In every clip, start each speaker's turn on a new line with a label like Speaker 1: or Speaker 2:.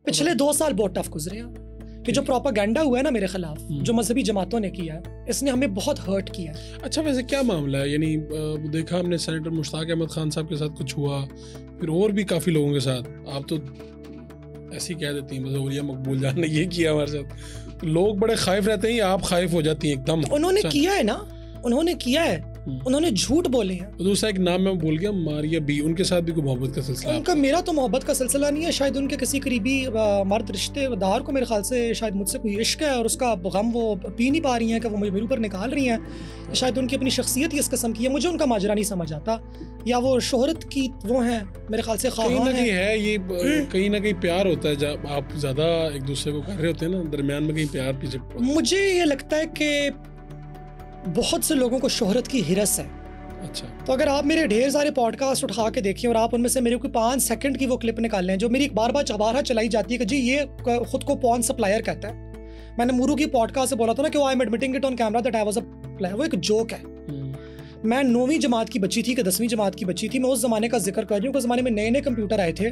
Speaker 1: पिछले 2 साल बहुत टफ गुजरे हैं कि जो प्रोपेगेंडा हुआ है ना मेरे खिलाफ, जो मजहबी जमातों ने किया है, इसने हमें बहुत हर्ट किया है।
Speaker 2: अच्छा, वैसे क्या मामला है? यानी देखा हमने सेनेटर मुश्ताक अहमद खान साहब के साथ कुछ हुआ, फिर और भी काफ़ी लोगों के साथ। आप तो ऐसी कह देती हैं बस ओलिया मकबूल जान ने ये किया हमारे साथ, लोग बड़े खाइफ रहते हैं, आप खाइफ हो जाती हैं एकदम।
Speaker 1: उन्होंने किया है ना, उन्होंने किया है, उन्होंने झूठ बोले हैं।
Speaker 2: दूसरा एक नाम मैं भूल गया, मारिया बी, उनके साथ भी कोई मोहब्बत का सिलसिला?
Speaker 1: उनका मेरा तो मोहब्बत का सिलसिला नहीं है, शायद उनके किसी करीबी मर्द रिश्तेदार को मेरे ख्याल से शायद मुझसे कोई इश्क है और उसका गम वो पी नहीं पा रही हैं कि वो मुझे मेरे ऊपर निकाल रही हैं। शायद उनकी अपनी शख्सियत ही इस किस्म की है, मुझे उनका माजरा नहीं समझ आता, या वो शोहरत की वो हैं मेरे ख्याल से
Speaker 2: कहीं ना कहीं है ये, कहीं ना कहीं प्यार होता है जब आप ज़्यादा एक दूसरे को कर रहे होते हैं ना, दरमियान में कहीं प्यार पीछे।
Speaker 1: मुझे ये लगता है कि बहुत से लोगों को शोहरत की हिरस है।
Speaker 2: अच्छा,
Speaker 1: तो अगर आप मेरे ढेर सारे पॉडकास्ट उठा के देखें और आप उनमें से मेरे को 5 सेकंड की वो क्लिप निकाल लें जो मेरी बार बार चलाई जाती है कि जी ये खुद को पॉर्न सप्लायर कहता है। मैंने मूरू की पॉडकास्ट से बोला था ना कि I am admitting it on camera that I was a supplier, वो एक जोक है। मैं 9वीं जमात की बच्ची थी कि 10वीं जमात की बच्ची थी, मैं उस जमाने का जिक्र कर रही हूँ। उस जमाने में नए नए कंप्यूटर आए थे,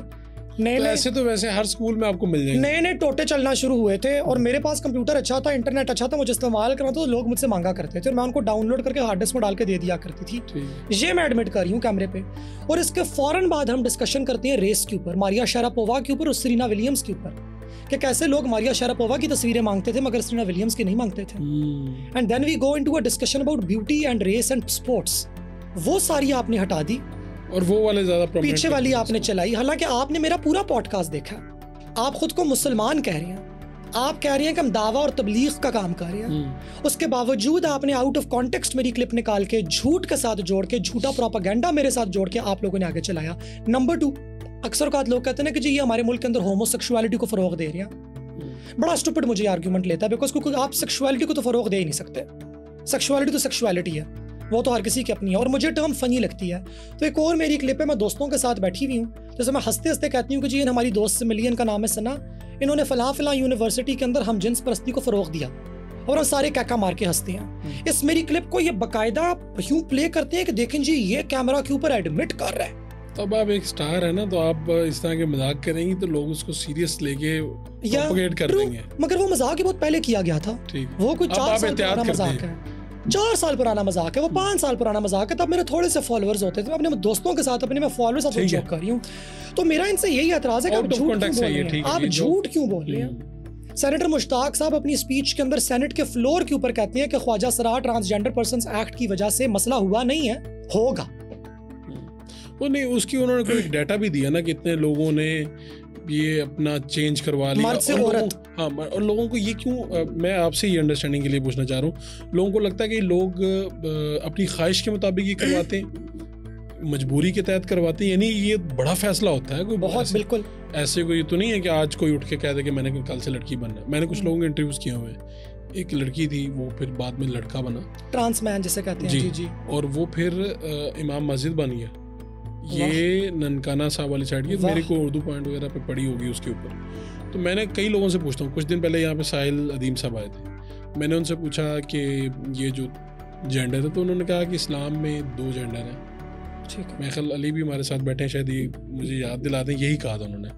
Speaker 2: ऐसे तो वैसे हर स्कूल में आपको मिल जाएंगे, नए
Speaker 1: नए टोटे चलना शुरू हुए थे और मेरे पास कंप्यूटर अच्छा था, इंटरनेट अच्छा था, मुझे इस्तेमाल करना था, तो लोग मुझसे मांगा करते थे और मैं उनको डाउनलोड करके हार्ड डिस्क में डाल के दे दिया करती थी। ये मैं एडमिट कर रही हूँ कैमरे पे। और इसके फौरन बाद हम डिस्कशन करते हैं रेस के ऊपर, मारिया शारापोवा के ऊपर और सेरेना विलियम्स के ऊपर, कि कैसे लोग मारिया शारापोवा की तस्वीरें मांगते थे मगर सेरेना विलियम्स की नहीं मांगते थे। And then we go into a discussion about beauty and race and sports. वो सारी आपने हटा दी
Speaker 2: और वो वाले ज्यादा
Speaker 1: पीछे वाली आपने चलाई। हालांकि आपने मेरा पूरा पॉडकास्ट देखा, आप खुद को मुसलमान कह रहे हैं, आप कह रहे हैं कि हम दावा और तबलीग का काम कर रहे हैं, उसके बावजूद आपने आउट ऑफ कॉन्टेक्स्ट मेरी क्लिप निकाल के झूठ के साथ जोड़ के, झूठा प्रोपेगेंडा मेरे साथ जोड़ के आप लोगों ने आगे चलाया। नंबर 2, अक्सर औकात लोग कहते हैं कि जी ये हमारे मुल्क के अंदर होमोसेक्सुअलिटी को फरोग दे रहे हैं। बड़ा स्टूपिड मुझे आर्गुमेंट लेता है, बिकॉज क्योंकि आप सेक्सुअलिटी को तो फरोग दे ही नहीं सकते। सेक्सुअलिटी तो सेक्सुअलिटी है, वो तो हर किसी की अपनी है और मुझे टर्म फनी लगती है। तो एक और मेरी क्लिप है, मैं दोस्तों के साथ बैठी हुई हूँ, जैसे मैं हंसते हंसते कहती हूँ कि जी हमारी दोस्त से मिली, इनका नाम है सना, इन्होंने फलां यूनिवर्सिटी के अंदर हम जिन्स परस्ती को फरोग दिया, और हम सारे कैका मार के हंसते हैं। इस मेरी क्लिप को ये बाकायदा यूं प्ले करते हैं कि देखें जी ये कैमरा के ऊपर एडमिट कर रहा है।
Speaker 2: तब आप एक स्टार है ना, तो आप इस तरह के मजाक करेंगी तो लोग उसको सीरियस लेके प्रोपेगेट कर देंगे।
Speaker 1: मगर वो मजाक ही बहुत पहले किया गया था, वो कोई 4 साल पुराना मजाक है, 4 साल पुराना मजाक है, वो 5 साल पुराना मजाक है। तब मेरे थोड़े से फॉलोअर्स होते थे, अपने दोस्तों के साथ अपने मैं फॉलोअर्स साथ जोक कर रही हूँ। तो मेरा इनसे यही एतराज है कि आप झूठ क्यों बोल रहे हैं। सेनेटर मुश्ताक साहब अपनी स्पीच के अंदर सेनेट के फ्लोर के ऊपर कहते हैं कि ख्वाजा सरार ट्रांसजेंडर पर्संस एक्ट की वजह से मसला हुआ नहीं है, होगा।
Speaker 2: वो नहीं, उसकी उन्होंने कोई डाटा भी दिया ना कि इतने लोगों ने ये अपना चेंज करवा लिया,
Speaker 1: मर्द से औरत।
Speaker 2: हाँ, और लोगों को ये क्यों, मैं आपसे ये अंडरस्टैंडिंग के लिए पूछना चाह रहा हूँ, लोगों को लगता है कि लोग अपनी ख्वाहिश के मुताबिक ये करवाते हैं, मजबूरी के तहत करवाते हैं, यानी ये बड़ा फैसला होता है कोई
Speaker 1: बहुत, बिल्कुल
Speaker 2: ऐसे कोई तो नहीं है कि आज कोई उठ के कह दे कि मैंने कल से लड़की बनना है। मैंने कुछ लोगों के इंटरव्यूज किए हुए हैं, एक लड़की थी, वो फिर बाद में लड़का बना,
Speaker 1: ट्रांस मैन जिसे कहते हैं। जी,
Speaker 2: और वो फिर इमाम मस्जिद बन गया। ये ननकाना साहब वाली साइड की, मेरे को उर्दू पॉइंट वगैरह पे पढ़ी होगी उसके ऊपर। तो मैंने कई लोगों से पूछता हूँ, कुछ दिन पहले यहाँ पे साहिल अदीम साहब आए थे, मैंने उनसे पूछा कि ये जो जेंडर है, तो उन्होंने कहा कि इस्लाम में 2 जेंडर हैं।
Speaker 1: ठीक है,
Speaker 2: मैं ख्याल अली भी हमारे साथ बैठे हैं, शायद ये मुझे याद दिला दें, यही कहा था उन्होंने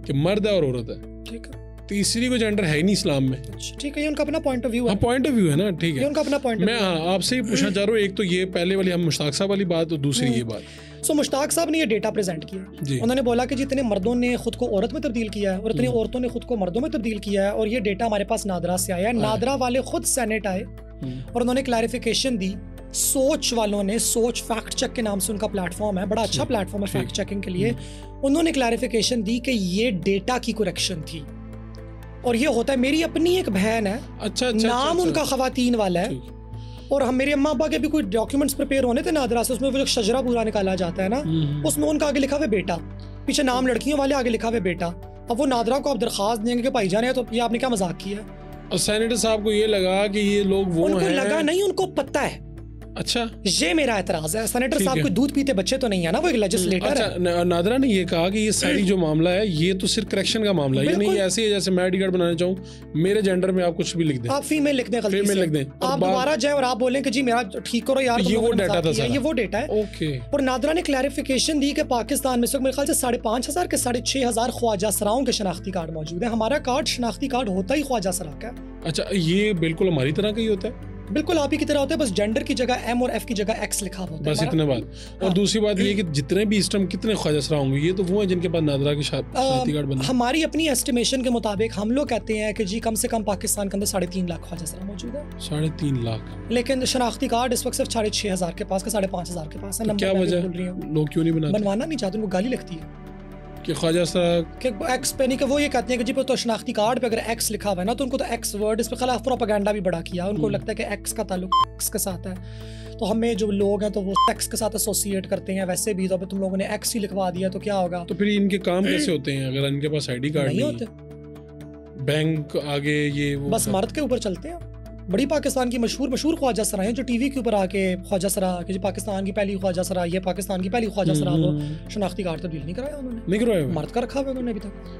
Speaker 2: कि मर्द है और औरत है।
Speaker 1: ठीक है,
Speaker 2: तीसरी कोई जेंडर है ही नहीं इस्लाम में।
Speaker 1: ठीक है, ये उनका अपना पॉइंट ऑफ व्यू है।
Speaker 2: पॉइंट ऑफ व्यू है ना, ठीक है,
Speaker 1: उनका अपना पॉइंट।
Speaker 2: मैं आपसे ही पूछना चाह रहा हूँ, एक तो ये पहले वाली हम मुश्ताक साहब वाली बात और दूसरी ये बात।
Speaker 1: सो मुश्ताक साहब ने ये डेटा प्रेजेंट किया, उन्होंने बोला कि जितने मर्दों ने खुद को औरत में तब्दील किया है और इतनी औरतों ने खुद को मर्दों में तब्दील किया है, और ये डेटा हमारे पास नादरा से आया है। नादरा वाले खुद सेनेट आए और उन्होंने क्लैरिफिकेशन दी। सोच वालों ने, सोच फैक्ट चेक के नाम से उनका प्लेटफॉर्म है, बड़ा अच्छा प्लेटफॉर्म है फैक्ट चेकिंग के लिए, उन्होंने क्लैरिफिकेशन दी कि ये डेटा की करेक्शन थी। और ये होता है, मेरी अपनी एक बहन है,
Speaker 2: अच्छा,
Speaker 1: नाम उनका खवातीन वाला है, और हम मेरे अम्मा अब्बा के भी कोई डॉक्यूमेंट्स प्रिपेयर होने थे नादरा से, उसमें वो जो शजरा पूरा निकाला जाता है ना, उसमें उनका आगे लिखा हुआ बेटा, पीछे नाम लड़कियों वाले, आगे लिखा हुआ बेटा। अब वो नादरा को आप दरखास्त देंगे कि भाईजान है, तो ये आपने क्या मजाक किया।
Speaker 2: और सेनेटर साहब को ये लगा कि ये लोग वो
Speaker 1: उनको लगा नहीं, उनको पता है
Speaker 2: अच्छा,
Speaker 1: ये मेरा एतराज है। सेनेटर साहब कोई दूध पीते बच्चे तो नहीं है ना, वो एक लेजिस्लेटर
Speaker 2: है। नादरा ने ये कहा कि ये सारी जो मामला है ये तो सिर्फ करेक्शन का मामला है, ये नहीं ऐसे है जैसे मैं आईडी कार्ड बनाना चाहूँ मेरे जेंडर में आप कुछ भी लिख दें,
Speaker 1: आप फीमेल लिख दें, गलती से
Speaker 2: लिख दें,
Speaker 1: आप दोबारा जाए और आप बोलें कि जी मेरा ठीक करो यार,
Speaker 2: ये वो डाटा था,
Speaker 1: ये वो डेटा है।
Speaker 2: ओके।
Speaker 1: और नादरा ने क्लैरिफिकेशन दी कि पाकिस्तान में इस वक्त मेरे ख्याल से 5,500 के 6,500 ख्वाजा सराओं के शनाख्ती कार्ड मौजूद है। हमारा कार्ड शनाख्ती कार्ड होता ही ख्वाजा सरा का है।
Speaker 2: अच्छा, ये बिल्कुल हमारी तरह का ही होता है,
Speaker 1: बिल्कुल आप ही की तरह होता है, बस जेंडर की जगह एम और एफ की जगह एक्स लिखा होता है,
Speaker 2: बस इतने बात। और दूसरी बात ये कि जितने भी इस टाइम कितने ख्वाजा सरा होंगे, ये तो वो हैं जिनके पास नादरा की शनाख्ती कार्ड बना।
Speaker 1: हमारी अपनी एस्टिमेशन के मुताबिक हम लोग कहते हैं कि जी कम से कम पाकिस्तान के अंदर 3.5 लाख ख्वाजा सरा मौजूद है।
Speaker 2: 3.5 लाख,
Speaker 1: लेकिन शनाख्ती कार्ड इस वक्त सिर्फ 6,500 के पास, 5,500 के पास है।
Speaker 2: क्या वजह है, लोग क्यों नहीं
Speaker 1: बनवाना नहीं चाहते, उनको गाली लगती है
Speaker 2: कि ख्वाजा सरा
Speaker 1: कि एक्स पे नहीं, कि वो ये कहते हैं कि जी तो शनाख्ती कार्ड पे अगर एक्स लिखा हुआ है ना तो उनको तो एक्स वर्ड, इस पे खिलाफ प्रोपेगेंडा भी बड़ा किया। उनको लगता है कि एक्स का ताल्लुक एक्स के साथ है, तो हमें जो लोग हैं तो वो एक्स के साथ एसोसिएट करते हैं। वैसे भी तो तुम लोगों ने एक्स ही लिखवा दिया तो क्या होगा।
Speaker 2: तो फिर इनके काम कैसे होते हैं अगर इनके पास आईडी कार्ड नहीं होते? बैंक आगे ये वो
Speaker 1: बस मर्द के ऊपर चलते हैं। बड़ी पाकिस्तान की मशहूर ख्वाजा सरा हैं जो टीवी के ऊपर आके ख्वाजा सरा कि जी पाकिस्तान की पहली ख्वाजा सरा, ये पाकिस्तान की पहली ख्वाजा सरा, तो शनाख्ती कार्ड तब्दील नहीं कराया उन्होंने,
Speaker 2: नहीं करवाया,
Speaker 1: मर्द का रखा हुआ उन्होंने अभी तक।